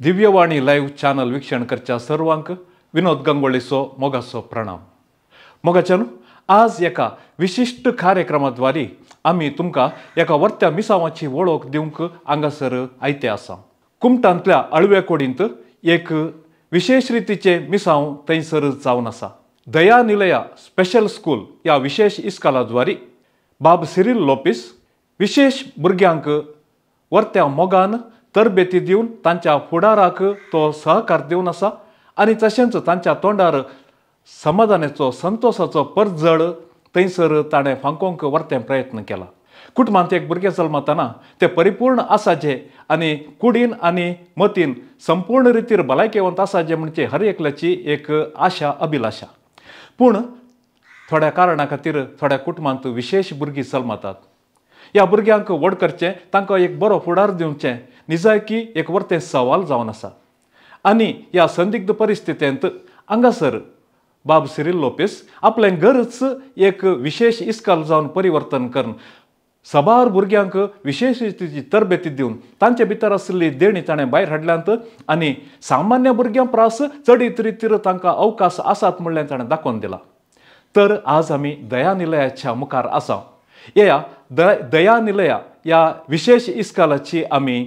Divyavani live channel वीक्षण करच्या सर्वांक विनोद गंगोळीचो मोगाचो प्रणाम। मोगाच्यान आज एका विशिष्ट कार्यक्रमाद्वारे आम्ही तुमका एका वर्त्या मिसावाची वळख दिवंक हांगासर आयते आसा। कुमटांतल्या अळव्या कोडींत एक विशेष रीतीचे मिसाव थंयसर जावन आसा। दया निलया स्पेशल स्कूल या विशेष इस्कालाद्वारे बाब सिरिल लोपिस विशेष भुरग्यांक वर्त्या मोगान तरबेती दिवन तांच्या फुडाराक तो सहकार दिवन आसा आनी तशेंच तांच्या तोंडार समाधानाचो संतोषाचो परजड थंयसर ताणें फांकोवंक वर्तें प्रयत्न केला। कुटुंबांत एक भुरगें जल्मतना ते परिपूर्ण आसाचे आनी कुडीन आनी मतीन संपूर्ण रितीर भलायकेवंत आसाचे म्हणजे हर एकल्याची एक आशा अभिलाषा। पूण थोड्या कारणा खातीर थोड्या कुटुंबांत विशेष भुरगीं जल्मतात। या भुरग्यांक व्हड करचें तांकां एक बरो फुडार दिवचें निजायकी एक वर्तें सवाल जावन आसा। आनी ह्या संदिग्ध परिस्थितींत हांगासर बाब सिरिल लोपेस आपलें घरच एक विशेष इस्काल जावन परिवर्तन करून सबार भुरग्यांक विशेष रितीची तरबेती दिवन तांचे भितर आशिल्ली देणी ताणें भायर हाडल्यांत आनी सामान्य भुरग्यां प्रास चडीत रितीर तांकां अवकाश आसात म्हणलें ताणें दाखोवन दिला। तर आज आमी दया निलयाच्या मुखार आसा। या दया निलया या विशेष इस्कालाची आमी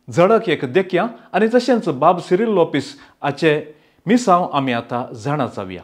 झडक एक देखया आनी तशेंच बाब सिरिल लोपिस हाचे मिसाव आमी आतां जाणा जावया।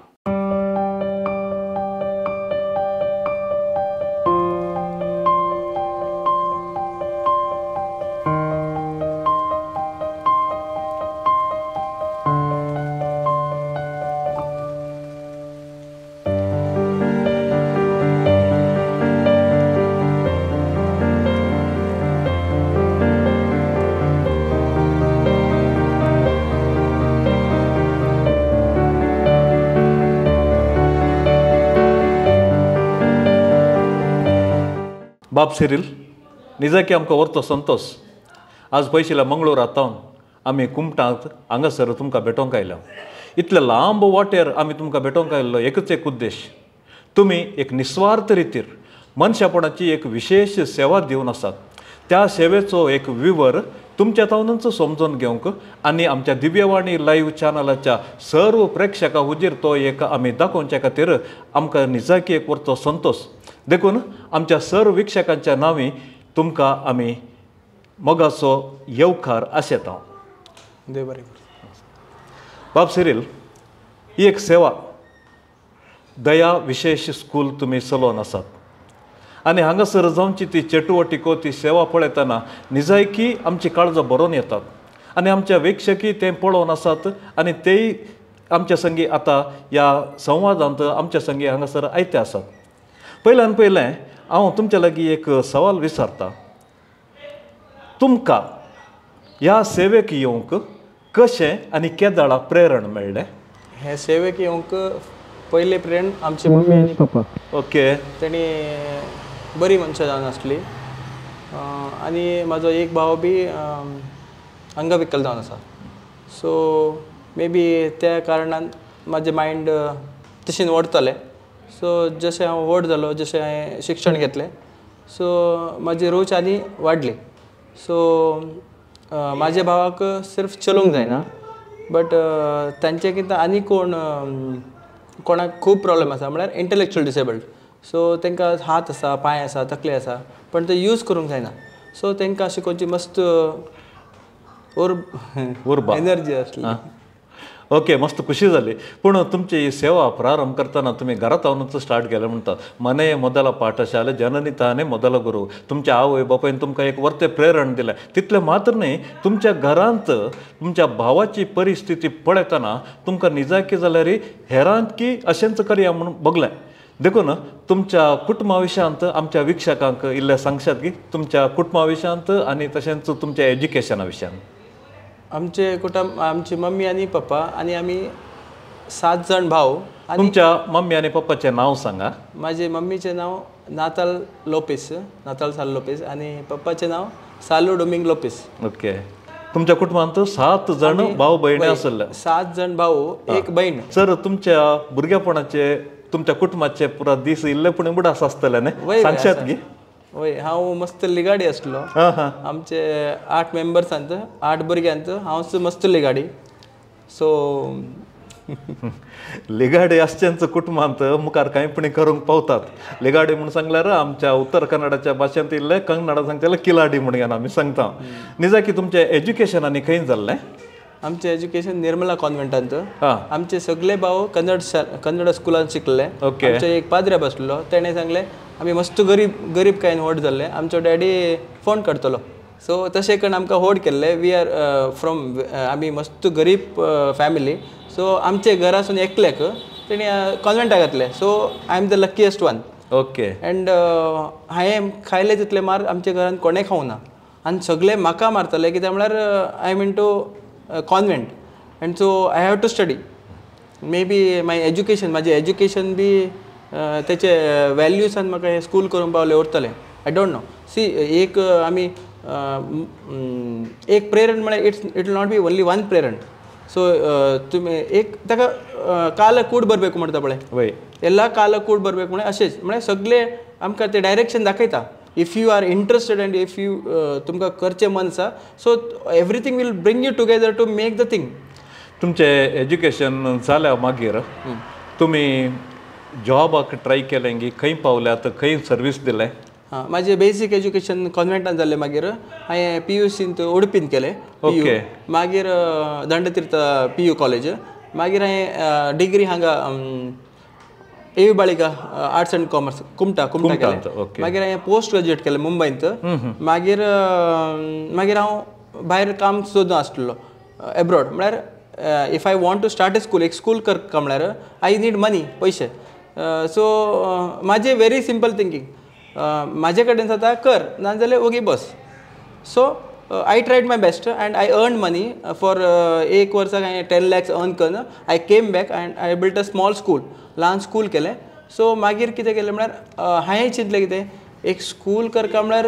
बाब सिरिल निजाकी आमकां व्हरतो संतोष। आज पयशिल्ल्या मंगळूर आतावन आमी कुमटांत हांगासर तुमकां भेटोवंक आयल्या। इतले लांब वाटेर आमी तुमकां भेटोवंक आयल्लो एकच एक उद्देश, तुमी एक निस्वार्थ रितीर मनशापणाची एक विशेष सेवा दिवन आसात। त्या सेवेचो एक विवर तुमच्या तावनूच समजून घेवंक आनी आमच्या दिव्यवाणी लाईव्ह चॅनलाच्या सर्व प्रेक्षकां हुजीर तो एक आमी दाखोवचे खातीर आमकां निजाकी एक व्हरतो संतोष। देखून आमच्या सर्व विक्षकांच्या नांवी तुमकां आमी मोगाचो येवकार आशेता। देव बरें। बाब सिरिल ही एक सेवा दया विशेष स्कूल तुमी चलोवन आसात आनी हांगासर जावची ती चटवटिको ती सेवा पळयतना निजायकी आमची काळजां भरोवन येतात आनी आमच्या वेक्षकी तें पळोवन आसात आनी तेय आमच्या संगी आतां ह्या संवादांत आमच्या संगी हांगासर आयते आसात। पयल्यान पयलें हांव तुमच्या लागीं एक सवाल विचारता, तुमकां ह्या सेवेक येवंक कशें आनी केदाळा प्रेरण मेळ्ळें? हे सेवेक येवंक पयले प्रेरण आमची मम्मी आनी पप्पा। ओके। तेणी बरी मनशां जावन आसली आनी म्हाजो एक भाव बी अंगविकल जावन आसा। सो मे बी त्या कारणान म्हाजें मायंड तशें वडतलें। सो जशें हांव व्हड जालो, जशें हांवें शिक्षण घेतलें, सो म्हाजी रूच आनी वाडली। सो म्हाज्या भावाक सिर्फ चलोवंक जायना, बट तांचे कितें आनी कोणाक खूब प्रॉब्लेम आसा, म्हळ्यार इंटलेक्चुअल डिसेबल्ड। सो तांकां हात आसा, पांय आसा, तकले आसा, पण ते यूज करूंक जायना। सो तांकां शिकोवची मस्त उर्बा एनर्जी आसली। ओके, मस्त खुशी जाली। पूण तुमची ही सेवा प्रारंभ करतना तुमी घरांत रावनूच स्टार्ट केलें म्हणटा। मने मोदला पाठशाले जननी ताने मोदला गुरू। तुमच्या आवय बापायन तुमकां एक वर्तें प्रेरण दिलें। तितलें मात्र न्ही, तुमच्या घरांत तुमच्या भावाची परिस्थिती पळयतना तुमकां निजायकी जाल्यार हेरांकी अशेंच करया म्हणून बगलें। देखून तुमच्या कुटुंबा विशयांत आमच्या विक्षकांक इल्लें सांगशात की तुमच्या कुटुंबा विशयांत आनी तशेंच तुमच्या एज्युकेशना विशयांत? आमचे कुटुंब, आमची मम्मी आनी पप्पा आनी आमी 7 जाण भाव। तुमच्या मम्मी आनी पप्पाचें नांव सांगा। म्हाजे मम्मीचें नांव नाताल लोपेस, नाताल साल लोपेस, आनी पप्पाचें नांव सालू डोमिंग लोपेस। ओके। तुमच्या कुटुंबांत 7 जाण भाव भयणी आसले? 7 जाण भाव, एक भयण। सर, तुमच्या भुरगेपणाचे तुमच्या कुटुंबाचे पुरा दीस इल्ले पूण उगडास आसतले न्ही, सांगशात की? वय हांव मस्त लिगाडी आसलो हां हां आमचे 8 मेंबर्सांत 8 भुरग्यांत हांवच मस्त लिगाडी सो लिगाडे आसच्यांच कुटुंबांत मुखार कांयपणी करूंक पावतात लिगाडी म्हणून सांगल्यार आमच्या उत्तर कन्नडाच्या भाशेंत इल्ले कन्नडा सांगताले किलाडी म्हणून आमी सांगता निजा की तुमचें एज्युकेशन आनी खंय जाल्लें आमचें एज्युकेशन निर्मला कॉन्व्हेंटांत हां आमचे सगळे भाव कन्नड स्कुलांत शिकले ओके आमचे एक पाद्र्या बसलो तेणें सांगलें आमी मस्त गरीब कांय व्हड जाल्ले आमचो डॅडी फोन करतलो सो तशें करून आमकां व्हड केल्ले वी आर फ्रॉम आमी मस्त गरीब फॅमिली सो आमचे घरासून एकल्याक तेणी कॉन्व्हेंटाक घातले so I am the luckiest one okay and हांवें खायले तितले मार्क आमच्या घरान कोणें खावं ना आनी सगळे म्हाका मारताले कित्याक म्हळ्यार I am into convent and so I have to study maybe my education म्हजें एज्युकेशन बी तेचे वॅल्यूसान म्हाका हें स्कूल करूंक पावलें उरतलें आय डोंट नो सी एक आमी एक प्रेरण म्हळ्यार it will not be only one प्रेरण सो तुमी एक ताका काल कूड बरबेकू म्हणटा पळय वय ಎಲ್ಲ ಕಾಲ ಕೂಡ ಬರಬೇಕು म्हळ्यार अशेंच म्हळ्यार सगळे आमकां ते डायरेक्शन दाखयता if you are interested and if you तुमकां करचें मन आसा so everything will bring you together to make the thing तुमचें एज्युकेशन जाल्या मागीर तुमी जॉबाक ट्राय केलें की खंय पावल्यात खंय सर्वीस दिलें हां म्हजें बेसीक एज्युकेशन कॉन्व्हेंटान जाल्लें मागीर हांवें PUCंत उडपीन केलें ओके मागीर दंडतीर्थ PU कॉलेज मागीर हांवें डिग्री हांगा एवी बाळिका आर्ट्स एंड कॉमर्स कुमटा केलें मागीर हांवें पोस्ट ग्रॅज्युएट केलें मुंबयंत मागीर हांव भायर काम सोदूं आसलो एब्रॉड म्हळ्यार if I want to start a school एक स्कूल करता म्हळ्यार आय नीड मनी पयशे सो म्हाजें व्हेरी सिंपल थिंकींग म्हाजे कडेन जाता कर नाजाल्यार ओगी बस so I tried my best and I earn money for एक वर्साक हांवें 10 lakhs अर्न करून I came back and I built a small school ल्हान स्कूल केलें सो मागीर कितें केलें म्हळ्यार हांवें चिंतलें कितें एक स्कूल करता म्हळ्यार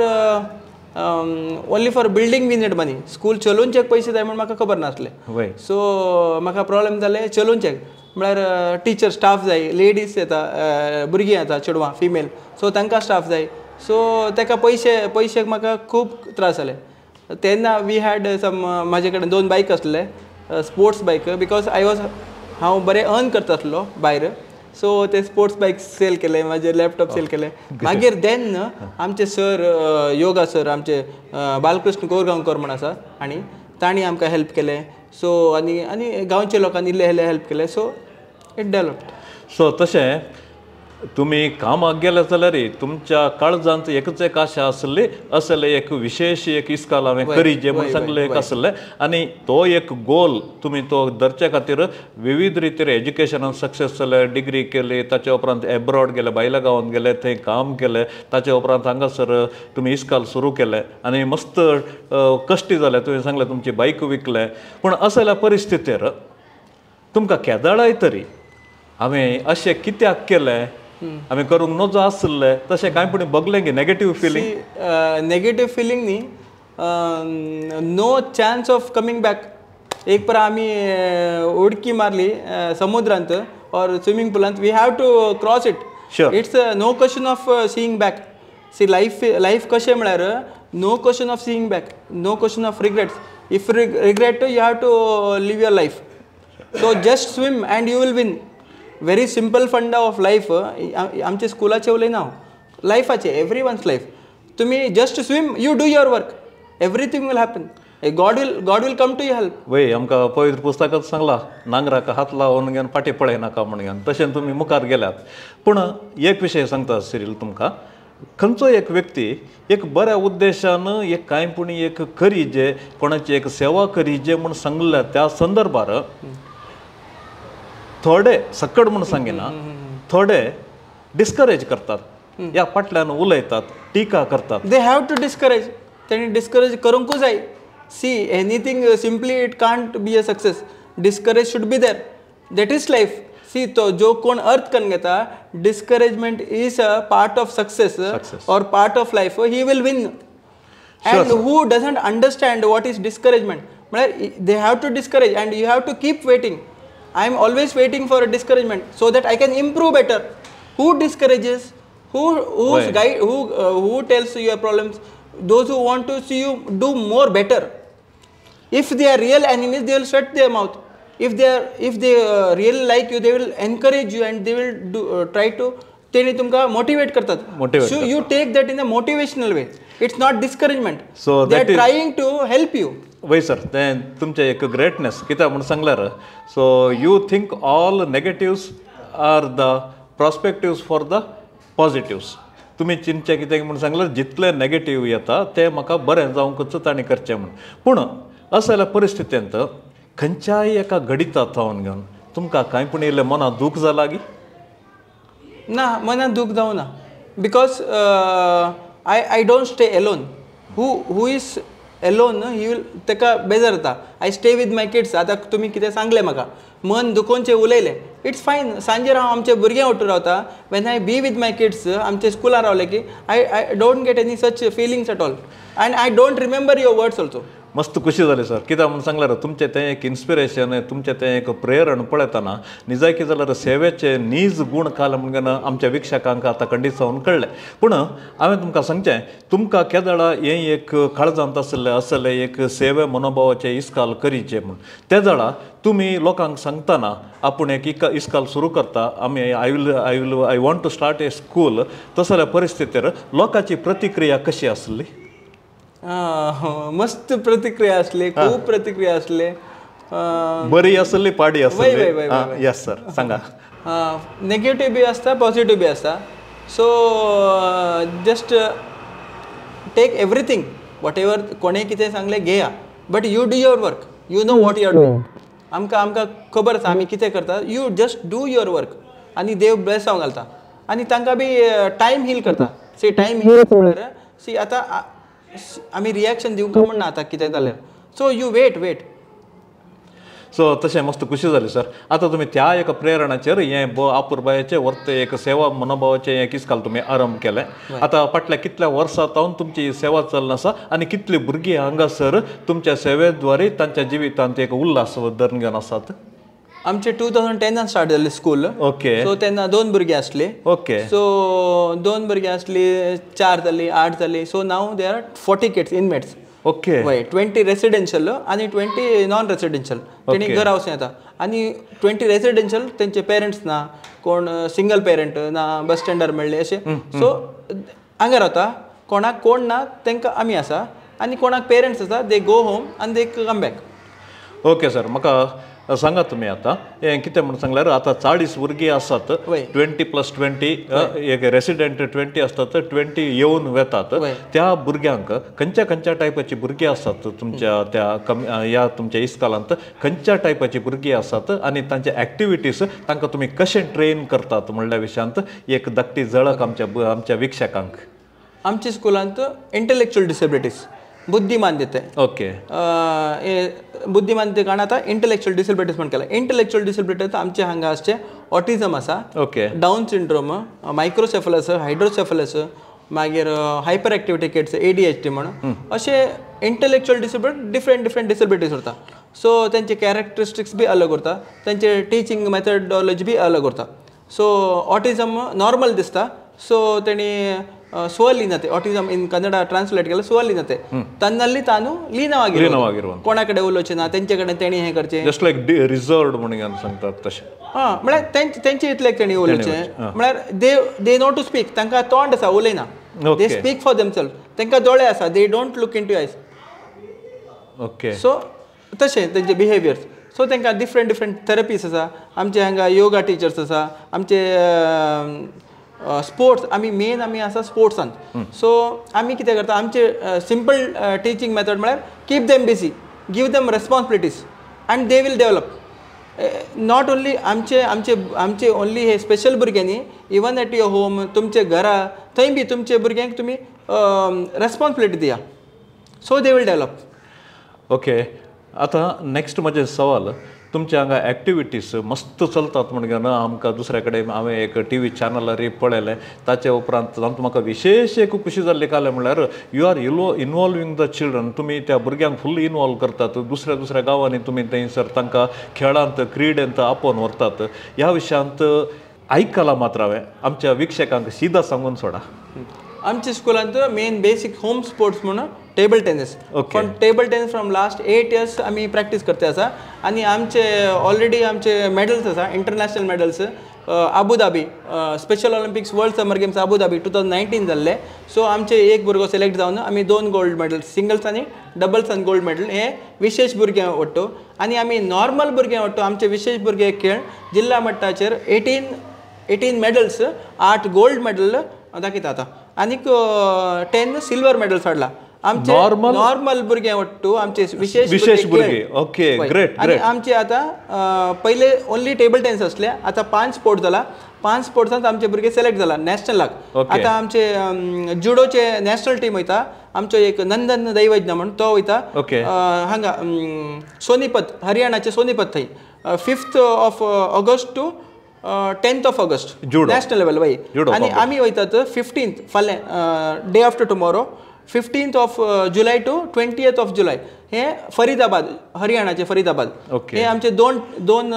only for building we need money school चलोवचेक पयशे जाय म्हण म्हाका खबर नासलें सो म्हाका प्रॉब्लेम जालें चलोवचेक म्हळ्यार टीचर स्टाफ जाय लेडीज येता भुरगीं येता चेडवां फिमेल सो तांकां स्टाफ जाय सो ताका पयशेक म्हाका खूब त्रास जाले तेन्ना वी हॅड सम म्हाजे कडेन 2 बायक आसले स्पोर्ट्स बायक बिकॉज हांव बरें अर्न करता आसलो भायर सो ते स्पोर्ट्स बायक सेल केले म्हाजे लॅपटॉप सेल केले मागीर देन आमचे सर योगा सर आमचे बालकृष्ण कोरगांवकर म्हण आसा आनी तांणी आमकां हेल्प केलें सो आनी गांवच्या लोकांनी इल्ले हेल्प केले सो इट डेवलप्ड सो तशें तुमी कामाक गेले जाल्यार तुमच्या काळजांत एकच एक आशा असले एक विशेष एक इस्काल हांवें करीचें म्हूण सांगलें एक आसलें आनी तो एक गोल तुमी तो धरचे खातीर विविध रितीर एज्युकेशनान सक्सेस जाले डिग्री केली ताचे उपरांत एब्रॉड गेले भायल्या गांवांत गेले थंय काम केलें ताचे उपरांत हांगासर तुमी इस्काल सुरू केलें आनी मस्त कश्टी जाले तुवें सांगलें तुमची बायक विकले पूण असल्या परिस्थितीर तुमकां केदाळाय तरी हांवें अशें कित्याक केलें आमी करूंक नजो आसले तशें कांय पूण बगलें की नेगेटीव फिलींग नेगेटीव फिलींग न्ही no chance of coming back एक पर आमी उडकी मारली समुद्रांत और स्विमींग पुलांत we have to cross it it's no question of seeing back see life कशें म्हळ्यार no question of seeing back no question of regrets if regret you have to live your life so just swim and you will win very simple funda of life आमचे स्कुलाचे उलयना हांव लायफाचे every one's life तुमी just swim you do your work everything will happen God will come to you help वय आमकां पवित्र पुस्तकांत सांगला नांगराक हात लावन घेवन फाटी पळय नाका म्हण घेवन तशें तुमी मुखार गेल्यात पूण एक विशय सांगता सिरील तुमकां खंयचो एक व्यक्ती एक बऱ्या उद्देशान एक कांयपुणी एक करीजे कोणाची एक सेवा करीजे म्हूण सांगल्या त्या संदर्भार थोडे सकड म्हूण सांगिना थोडे डिस्करेज करतात या फाटल्यान उलयतात टिका करतात दे हॅव टू डिस्करेज तेणी डिस्करेज करूंकूच जाय see anything simply it can't be a success discourage should be there that is life see तो जो कोण अर्थ करून घेता discouragement is a part of success और part of life he will win and who doesn't understand what is discouragement म्हळ्यार they have to discourage and you have to keep waiting I am always waiting for a discouragement so that I can improve better. Who discourages? who's Right. guide, who tells you your problems? Those who want to see you do more better. If they are real enemies, they will shut their mouth. If they really like you, they will encourage you and they will try to तेणी तुमकां motivate करतात. Motivate So you take that in a motivational way. It's not discouragement. So they are that is- trying to help you. वय sir तें तुमचें एक greatness कित्याक म्हणून सांगल्यार so you think all negatives are the prospectives for the positives. तुमी चिंतचे कितें म्हणून सांगल्यार जितले नेगेटिव्ह येता ते म्हाका बरें जावंकच ताणें करचें म्हणून. पूण असं जाल्यार परिस्थितींत खंयच्याय एका घडिता थावन घेवन तुमकां कांय पूण इल्लें मनां दूख जालां गी? ना मनात दूख जाऊ ना because I don't stay alone. Who is alone he will तेका बेजार जाता. I stay with my kids. आतां तुमी कितें सांगलें म्हाका मन दुखोवनचें उलयलें. इट्स फायन. सांजेर हांव आमचे भुरग्यां उठून रावता. When I be with my kids आमचे स्कुलान रावले की I don't get any such feelings at all and I don't remember your words also. मस्त खुशी जाली सर. कित्याक म्हणून सांगल्यार तुमचें तें एक इन्स्पिरेशन तुमचें तें एक प्रेरण पळयतना निजाय कितें जाल्यार सेवेचे नीज गूण काल म्हणून आमच्या विक्षकांक आतां खंडीत जावन कळ्ळें. पूण हांवें तुमकां सांगचें तुमकां केदाळा हें एक काळजांत आसलें एक सेवे मनोभावाचें इस्काल करीचें म्हूण. त्या जाळा तुमी लोकांक सांगतना आपूण एक इस्काल सुरू करता आमी I want to start a school. तसो जाल्यार परिस्थितीर लोकांची प्रतिक्रिया कशी आसली? मस्त प्रतिक्रिया असले. खूप प्रतिक्रिया असले. बरी आसली पाडी वय, वय, वय, आसली? यस सर सांगा. नेगेटिव्ह बी असता पॉझिटिव्ह बी असता. So just take everything whatever कोणें कितें सांगलें घेया but you do your work. You know what you are doing. आमकां खबर आसा आमी कितें करता. You just do your work आनी देव ब्लेस जावंक घालता आनी तांकां बी टायम हील करता. सी टायम हील म्हळ्यार सी आतां आमी रिएक्शन दिवंक म्हणना आतां कितें जाल्यार. So you weight. सो तशें मस्त खुशी जाली सर. आतां तुमी त्या एका प्रेरणाचेर हें आपुरबायेचें वर्त एक सेवा मनोभावाचें एक इस्काल तुमी आरंभ केलें. आतां फाटल्या कितल्या वर्सां जावन तुमची ही सेवा चलना आसा आनी कितलीं भुरगीं हांगासर तुमच्या सेवेद्वारे तांच्या जिवितांत एक उल्हास धरून घेवन आसात? आमचे 2010 स्टार्ट जाल्लें स्कूल. ओके. सो तेन्ना 2 भुरगीं आसली. ओके. सो 2 भुरगीं आसली 4 जाली 8 जाली. So now they are 40 kids inmates. Okay. वय 20 रेसिडेन्शियल आनी 20 नॉन रेसिडेन्शियल. तेणी घर हावसून येता आनी 20 रेसिडेन्शियल तेंचे पेरंट्स ना कोण सिंगल पेरंट ना बस स्टँडार मेळ्ळे अशें. सो हांगा रावता कोणाक कोण ना तांकां आमी आसा आनी कोणाक पेरंट्स आसा दे गो होम आनी दे कम बॅक. Okay sir. म्हाका सांगा तुमी आतां हें कितें म्हणून सांगल्यार आतां 40 भुरगीं आसात. वय. 20+20 एक रेसिडेंट 20 आसतात 20 येवन वेतात. वय. त्या भुरग्यांक खंयच्या टायपाची भुरगीं आसात तुमच्या त्या ह्या तुमच्या इस्कालांत खंयच्या टायपाची भुरगीं आसात आनी तांचे एक्टिविटीज तांकां तुमी कशें ट्रेन करतात म्हणल्या विशयांत एक धाकटी झळक आमच्या विक्षकांक. आमच्या स्कुलांत इंटलेक्च्युअल डिसेबिलिटीज बुद्धिमांद्यते. ओके. बुद्धिमांद्यते कारण आतां इंटलेक्च्युअल डिसेबिलिटीज म्हण केला. इंटलेक्च्युअल डिसेबिलिटीज आमचे हांगा आसचे ऑटिझम आसा. ओके. डावन सिंड्रोम मायक्रोसेफलस हायड्रोसेफलस मागीर हायपर एक्टिविटी किड्स ADHD म्हणून अशे इंटलेक्च्युअल डिसेबिलिटी डिफरंट डिसेबिलिटीज उरता. सो तेंचे कॅरेक्टरिस्टिक्स बी अलग उरता. तेंचे टीचिंग मेथडॉलॉजी बी अलग उरता. सो ऑटिझम नॉर्मल दिसता. सो तेणी ಸ್ವಲೀನತೆ ಆಟಿಸಮ್ ಇನ್ ಕನ್ನಡ ಟ್ರಾನ್ಸ್ಲೇಟ್ केलं ಸ್ವಲೀನತೆ ತನ್ನಲ್ಲಿ ತಾನು ಲೀನವಾಗಿರುವುದು कोणा कडेन उलोवचें ना तेंचे कडेन तेणी हें करचें जस्ट लायक रिजर्वड म्हणून सांगतात तशें. म्हळ्यार तेंचे इतलें तेणी उलोवचें म्हळ्यार दे नो टू स्पीक. तांकां तोंड आसा उलयना. They speak for themselves. तांकां दोळे आसा they don't look into eyes. Okay. So तशें तेंचे बिहेवियर्स. सो तांकां डिफरंट थेरपीज आसा. आमचे हांगा योगा टिचर्स आसा. आमचे स्पोर्ट्स आमी आसा स्पोर्ट्सान. सो आमी कितें करता आमचे सिंपल टिचींग मेथड म्हळ्यार keep them busy give them responsibilities and they will develop. Not only आमचे ओन्ली हे स्पेशल भुरगे न्ही. इवन एट युअर होम तुमचे घरा थंय बी तुमचे भुरग्यांक तुमी रेस्पॉन्सिबिलिटी दिया. So they will develop. Okay. आतां नेक्स्ट म्हजें सवाल तुमचे हांगा एक्टिविटीज मस्त चलतात म्हणून आमकां दुसरे कडेन हांवें एक TV चॅनलार पळयलें. ताचे उपरांत तातूंत म्हाका विशेश एक खुशी जाल्ली काले म्हळ्यार you are involving the children. तुमी त्या भुरग्यांक फुल्ल इनवॉल्व करतात. दुसऱ्या गांवांनी तुमी थंयसर तांकां खेळांत क्रिडेंत आपोवन व्हरतात. ह्या विशयांत ऐकायला मात्र हांवें आमच्या विक्षकांक सीधा सांगून सोडा. आमच्या स्कुलांत मेन बेसिक होम स्पोर्ट्स म्हणून टेबल टेनिस. पण table tennis from last 8 years आमी प्रॅक्टीस करता आसा आनी आमचे ऑलरेडी आमचे मेडल्स आसा international medals. Abu Dhabi Special Olympics World Summer Games Abu Dhabi 2019 जाल्ले. सो आमचे एक भुरगो सिलेक्ट जावन आमी 2 गोल्ड मेडल सिंगल्स आनी डबल्स आनी गोल्ड मेडल हे विशेष भुरगे वाडटो. आनी आमी नॉर्मल भुरगे वाडटो. आमचे विशेष भुरगे खेळ जिल्हा मट्टाचेर 18 मेडल्स 8 गोल्ड मेडल दाखयता आतां आनीक 10 सिल्वर मेडल्स हाडला. आमचे नॉर्मल भुरगे वाटतो आमचे विशेष भुरगे. Okay great. आणि आमचे आता पहिले ओन्ली टेबल टेनिस असले आता 5 स्पोर्ट्स जाला. 5 स्पोर्ट्सांत आमचे भुरगे सिलेक्ट जाला नॅशनलाक. आता आमचे जुडोचे नॅशनल टीम वयता. आमचो एक नंदन दैवज्ञ म्हणून तो वयता हांगा सोनीपत हरियाणाचे सोनीपत थंय 5th of August to 10th of August national level वय. आणि आमी वयतात 15th फाल्यां day after tomorrow 15th of July to 20th of July हे फरीदाबाद हरियाणाचे फरीदाबाद. हे आमचे दोन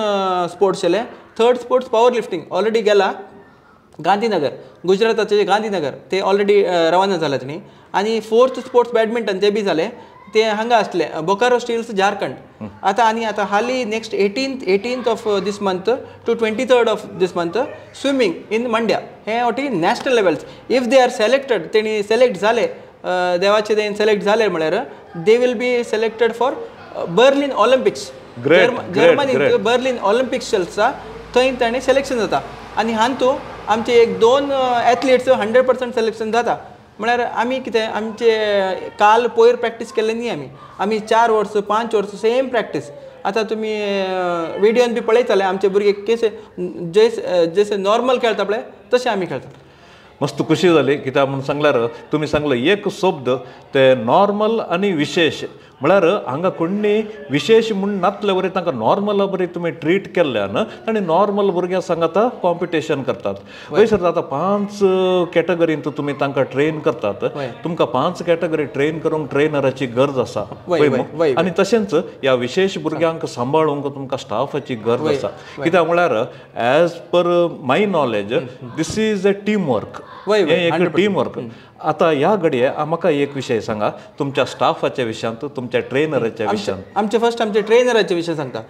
स्पोर्ट्स केले. Third sports power lifting already गेला गांधीनगर गुजराताचे गांधीनगर ते ऑलरेडी रवाना जाला त्यांनी. आणि 4th स्पोर्ट्स बॅडमिंटन ते बी झाले ते हांगा असले बोकारो स्टील्स झारखंड. आता हाली next 18th of this month to 23rd of this month swimming in Mandya हे वटी national levels. If they are selected तेणी सिलेक्ट झाले देवाचे देन सिलेक्ट झाले म्हळ्यार they will be selected for Berlin Olympics. जर्मनीत बर्लिन ऑलिम्पिक्स चलता थंय ताणें सिलेक्शन जाता. आनी हातूंत आमचे एक 2 एथलीट्स 100% सिलेक्शन जाता. म्हळ्यार आमी कितें आमचे काल पयर प्रॅक्टीस केल्ले न्ही आमी 4 वर्स 5 वर्स सेम प्रॅक्टीस. आतां तुमी व्हिडियोन बी पळयताले आमचे भुरगे केसे जसे नॉर्मल खेळटा पळय तशें आमी खेळटा. मस्त खुशी जाली कित्याक म्हणून सांगल्यार तुमी सांगलो एक शब्द ते नॉर्मल आनी विशेष म्हळ्यार हांगा कोणी विशेष म्हूण नासले बरें तांकां नॉर्मला बरें तुमी ट्रीट केल्ल्यान आनी नॉर्मल भुरग्यां सांगाता कॉम्पिटिशन करतात. वयसर आतां 5 कॅटेगरींत तुमी तांकां ट्रेन करतात. तुमकां 5 कॅटेगरी ट्रेन करूंक ट्रेनराची गरज आसा आनी तशेंच ह्या विशेष भुरग्यांक सांबाळूंक तुमकां स्टाफाची गरज आसा. कित्याक म्हळ्यार as per my knowledge this is a team work. हे एक टीम वर्क. आता ह्या घडये म्हाका एक विशय सांगा तुमच्या स्टाफाच्या विशयांत तुमच्या ट्रेनराच्या विशयांत. आमचे फर्स्ट आमचे ट्रेनराचे विशय सांगता.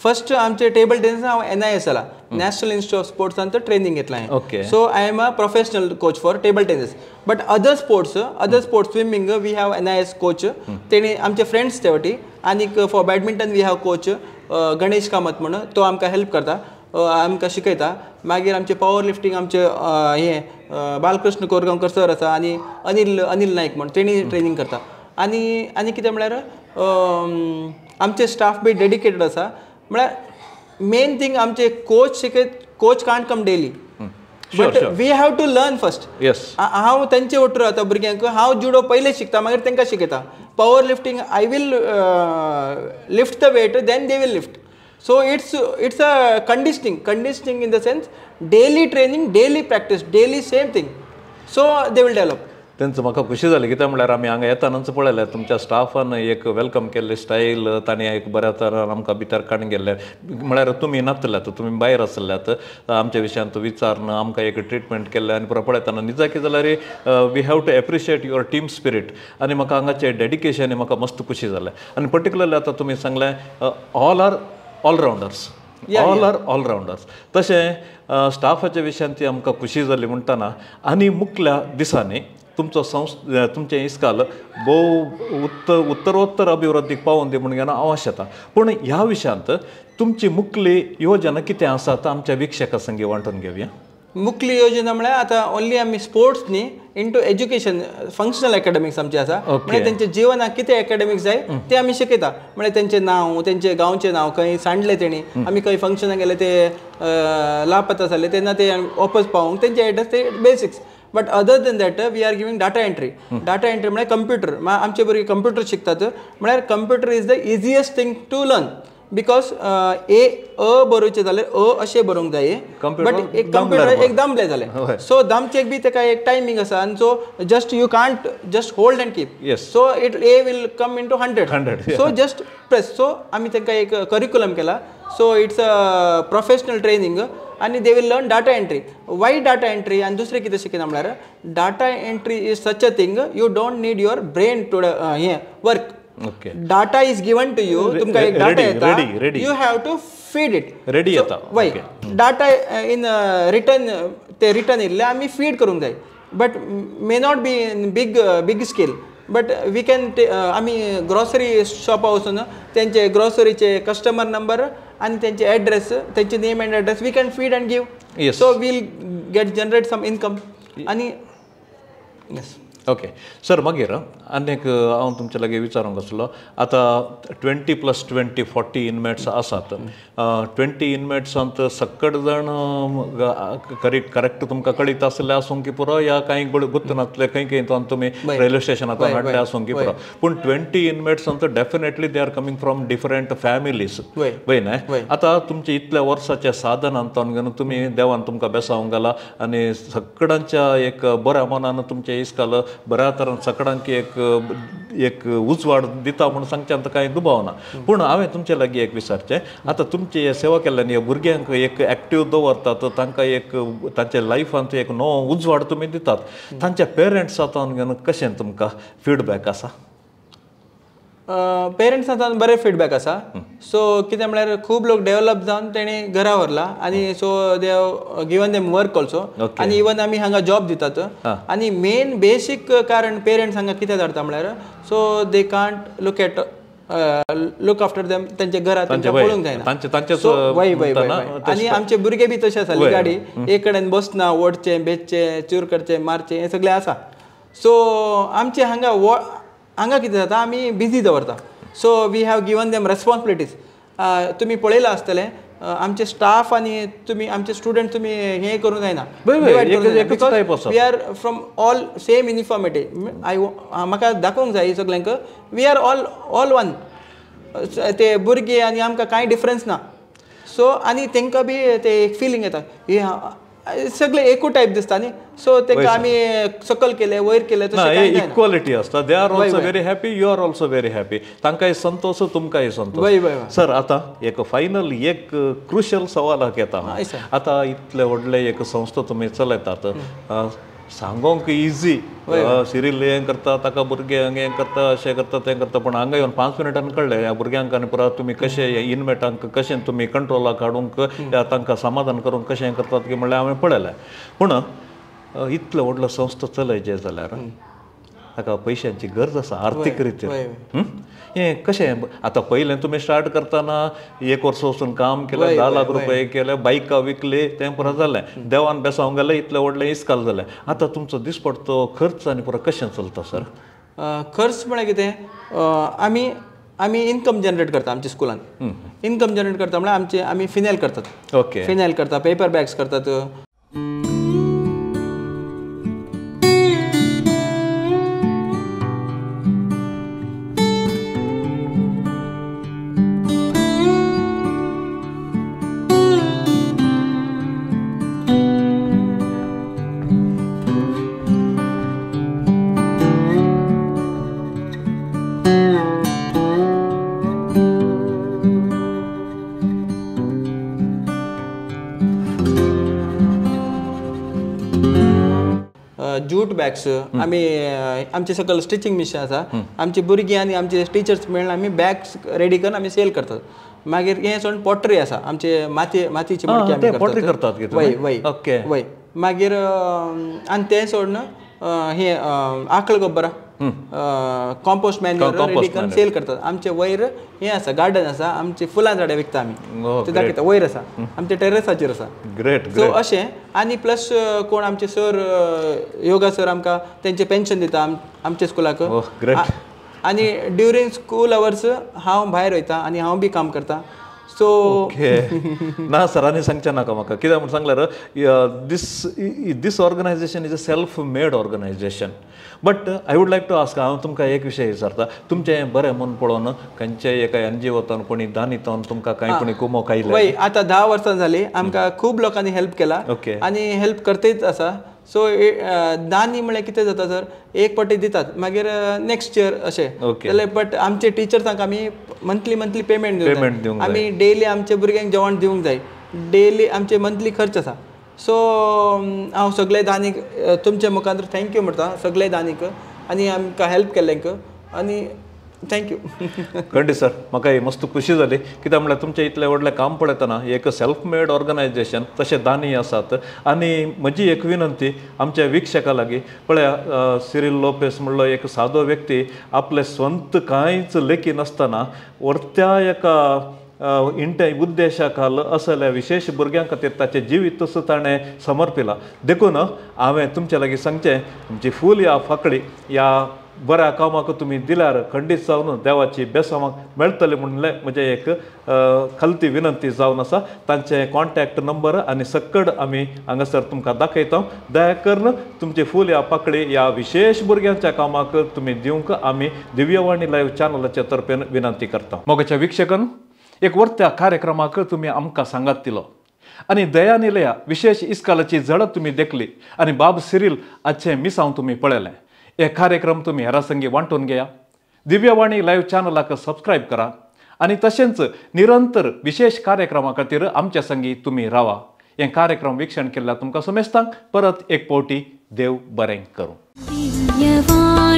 फर्स्ट आमचे टेबल टेनिस हांव NIS जाला नॅशनल इन्स्टिट्यूट ऑफ स्पोर्ट्सांत ट्रेनिंग घेतला हांवें. So I am a professional coach for table tennis. But other sports swimming we have NIS coach. तेणी आमचे फ्रेंड्स ते वटी. आनीक for badminton we have coach Ganesh Kamath म्हणून तो आमकां हेल्प करता आमकां शिकयता. मागीर आमचे पॉवर लिफ्टिंग आमचे हे बालकृष्ण कोरगांवकर सर आसा आनी अनिल नायक म्हणून तेणी ट्रेनिंग करता. आनी कितें म्हळ्यार आमचे स्टाफ बी डेडिकेटेड आसा. म्हळ्यार मेन थिंग आमचे coach can't come daily but we have to learn first. हांव तेंचे वटर रावता भुरग्यांक. हांव जुडो पयले शिकता मागीर तांकां शिकयता. Power lifting I will lift the weight then they will lift. So it's a conditioning in the sense daily training daily practice daily same thing. So they will develop. तेंचं म्हाका खुशी जाली कित्याक म्हळ्यार आमी हांगा येतानाच पळयलें तुमच्या स्टाफान एक वेलकम केल्ली स्टायल तांणी एक बऱ्या तरेन आमकां भितर काडून गेल्ले म्हळ्यार तुमी नासल्यात तुमी भायर आसल्यात आमच्या विशयांत विचारन आमकां एक ट्रिटमेंट केल्ले आनी पुरो पळयतना निजा कितें जाल्यार we have to appreciate your team spirit आनी म्हाका हांगाचें डेडिकेशन म्हाका मस्त खुशी जालें आनी पर्टिक्युलरली आतां तुमी सांगलें ऑल आर ऑलरावंडर्स ऑल आर ऑलरावंडर्स तशें स्टाफाच्या विशयान ती आमकां खुशी जाली म्हणटना आनी मुखल्या दिसांनी तुमचो तुमचें इस्काल भोव उत्तरोत्तर अभिवृद्धीक पावोवन दी म्हण घेवन हांव आशेतां पूण ह्या विशयांत तुमची मुखली योजना कितें आसा तो आमच्या विक्षका संगी वांटून घेवया मुखली योजना म्हळ्यार आतां ओन्ली आमी स्पोर्ट्स न्ही इंटू एज्युकेशन फंक्शनल एकाडेमिक्स आमचे आसा म्हणजे तेंचे जिवनाक कितें एकाडेमिक्स जाय ते आमी शिकयता म्हणजे तेंचें नांव तेंचे गांवचें नांव खंय सांडलें तेणी आमी खंय फंक्शनाक गेले ते लापता जाले तेन्ना ते वापस पावोवंक तेंचे एड्रेस ते basics but other than that we are giving data entry म्हळ्यार कंप्युटर आमचे भुरगे कंप्युटर शिकतात म्हळ्यार computer is the easiest thing to learn because बरोवचें जाल्यार अशें बरोवंक जाय बट एक कंप्युटर एक दामलें जालें सो दामचेक बी ताका एक टायमींग आसा आनी so just you can't just hold and keep so it will come in to 100 so just press so आमी तांकां एक करिक्युलम केला so it's a professional training आनी they will learn data entry why data entry आनी दुसरें कितें शिकयना म्हळ्यार data entry is such a thing you don't need your brain to हें work Okay. Data is given to you. तुमकां एक data येता. You have to feed it. Ready येता. Why? Data in return ते return येयल्ले आमी feed करूंक जाय. But may not be in big scale. But we can आमी ग्रोसरी शॉपा वचून तेंचे ग्रोसरीचे कस्टमर नंबर आनी तेंचे एड्रेस तेंचे name and address we can feed and give so will get generate some income आनी यस ओके सर मागीर आनीक हांव तुमचे लागीं विचारूंक आसलो आतां 20+20 40 इनमेट्स आसात 20 इनमेट्सांत सकट जाण करेक्ट तुमकां कळीत आसले आसूं की पुरो या कांय गुत्तनातले खंय खंय तुमी रेल्वे स्टेशनांतल्यान हाडले आसूं की पुरो पूण 20 इनमेट्सांत definitely they are coming from different families वय न्हय आतां तुमचे इतल्या वर्साचे साधनांत घेवन तुमी देवान तुमकां बेसावंक घाला आनी सकडांच्या एक बऱ्या मनान तुमचे इस्काल बऱ्या तरेन सकडांक एक उजवाड दिता म्हणून सांगच्यांत कांय दुबाव ना पूण हांवें तुमचे लागीं एक विचारचें आतां तुमची हे सेवा केल्ल्यान ह्या भुरग्यांक एक एक्टीव दवरतात तांकां एक तांच्या लायफांत एक नवो उजवाड तुमी दितात तांच्या पेरंट्स आतां घेवन कशें तुमकां फीडबॅक आसा पेरंट्स आतां बरें फीडबॅक आसा सो कितें म्हळ्यार खूब लोक डेवलप जावन तेणी घरा व्हरला आनी so they have given them work also आनी इवन आमी हांगा जॉब दितात आनी मेन बेसीक कारण पेरंट्स हांगा कितें धाडटा म्हळ्यार so they can't look after them तेंचे घरा तेंच्या पळोवंक जायना वय वय वय आनी आमचे भुरगे बी तशे आसा गाडी एक कडेन बसना ओडचें बेचचें चूर करचें मारचें हें सगळें आसा सो आमचे हांगा कितें जाता आमी बिजी दवरता so we have given them responsibilities तुमी पळयलां आसतलें आमचे स्टाफ आनी तुमी आमचे स्टुडंट तुमी हें करूंक जायना we are from all same uniformity म्हाका दाखोवंक जाय सगल्यांक वी आर ऑल वन ते भुरगे आनी आमकां कांय डिफरन्स ना सो आनी तांकां बी ते एक फिलींग येता सगळे एकूच टायप दिसता न्ही सो ताका आमी सकल केले वयर केले इक्वलिटी आसता they are also very happy you are also very happy तांकांय संतोष तुमकांय संतोष सर आतां एक फायनल एक क्रुशल सवालाक येता आतां इतले व्हडले एक संस्था तुमी चलयतात सांगोंक इजी सिरील हें करता ताका भुरग्यांक हें करता अशें करता तें करता पूण हांगा येवन 5 मिनटांनी कळ्ळें ह्या भुरग्यांक आनी पुरा तुमी कशें इनमेटांक कशें तुमी कंट्रोलाक हाडूंक तांकां समाधान करूंक कशें करतात की म्हणल्यार हांवें पळयलें पूण इतलो व्हडलो संस्था चलयचे जाल्यार ताका पयशांची गरज आसा आर्थीक रितीन हें कशें आतां पयलें तुमी स्टार्ट करतना 1 वर्स वचून काम केलें 10 लाख रुपये केले बायकां विकली तें पुरो जालें देवान बेसावंक गेलें इतलें व्हडलें इस्काल जालें आतां तुमचो दिसपडतो खर्च आनी पुरो कशें चलता सर खर्च म्हळ्यार कितें आमी इनकम जनरेट करता आमच्या स्कुलान इनकम जनरेट करता म्हळ्यार आमी फिनेल करतात ओके फिनेल करता पेपर बॅग्स करतात जूट बॅग्स आमी आमचे सकयल स्टिचिंग मिशीन आसा आमची भुरगीं आनी आमचे टिचर्स मेळून आमी बॅग्स रेडी करून आमी सेल करतात मागीर हे सोडून पॉटरी आसा आमचे मातयेची मडकी आमी पॉटरी करतात वय वय वय मागीर आनी ते सोडून हे आकळ गोबरा कॉम्पोस्ट मॅन्युअर रेडी करून सेल करतात आमचे वयर हे आसा गार्डन आसा आमची फुलां झाडां विकता आमी ते दाखयता वयर आसा आमच्या टेरेसाचेर आसा ग्रेट सो अशें आनी प्लस कोण आमचे सर योगा सर आमकां तेंचे पेन्शन दिता आमच्या स्कुलाक आनी ड्युरींग स्कूल अवर्स हांव भायर वयता आनी हांव बी काम करता सो ना सरांनी सांगचे नाका म्हाका कित्याक म्हणून सांगल्यार this organization is a self made organization but I would like to ask हांव तुमकां एक विशय विचारता तुमचें बरें मन पळोवन खंयचेय एका NGOतान कोणी दानितान तुमकां कांय कोणी कुमोक आयले वय आतां 10 वर्सां जालीं आमकां खूब लोकांनी हेल्प केला आनी हेल्प करतेच आसा सो दानी म्हळ्यार कितें जाता सर एक पाटी दितात मागीर नेक्स्ट इयर अशें जाल्यार बट आमचे टिचर्सांक आमी मंथली पेमेंट दिवंक आमी डेली आमच्या भुरग्यांक जेवण दिवंक जाय डेली आमचे मंथली खर्च आसा सो हांव सगळे दानीक तुमच्या मुखार थँक्यू म्हणटा सगळे दानीक आनी आमकां हेल्प केल्ल्यांक आनी थँक्यू खंडी सर म्हाका ही मस्त खुशी जाली कित्याक म्हळ्यार तुमचें इतलें व्हडलें काम पळयतना एक सेल्फ मेड ऑर्गनायझेशन तशें दानी आसात आनी म्हजी एक विनंती आमच्या विक्षकां लागीं पळया सिरील लोपेस म्हणलो एक सादो व्यक्ती आपले स्वंत कांयच लेखी नासतना व्हरत्या एका उद्देशाखाल असल्या विशेष भुरग्यां खातीर ताचें जिवीत ताणें समर्पिलां देखून हांवें तुमचे लागीं सांगचें तुमची फूल ह्या फाकडी ह्या बऱ्या कामाक तुमी दिल्यार खंडीत जावन देवाची बेसामाक मेळटली म्हणले म्हजें एक खालती विनंती जावन आसा तांचे कॉन्टॅक्ट नंबर आनी सकड आमी हांगासर तुमकां दाखयता दया करून तुमची फूल ह्या पाकडी ह्या विशेष भुरग्यांच्या कामाक तुमी दिवंक आमी दिव्यवाणी लायव्ह चॅनलाच्या तर्फेन विनंती करता मोगाच्या विक्षकान एक वर्त्या कार्यक्रमाक तुमी आमकां सांगात दिलो आनी दयानिलया विशेष इस्कालाची झडप तुमी देखली आनी बाब सिरील आजचें मिसांव तुमी पळयलें हे कार्यक्रम तुमी हेरां संगी वांटून घेया दिव्यवाणी लायव्ह चॅनलाक सबस्क्रायब करा आनी तशेंच निरंतर विशेष कार्यक्रमा खातीर आमच्या संगी तुमी रावा हे कार्यक्रम वीक्षण केल्ल्या तुमकां समेस्तांक परत एक पावटी देव बरें करूं.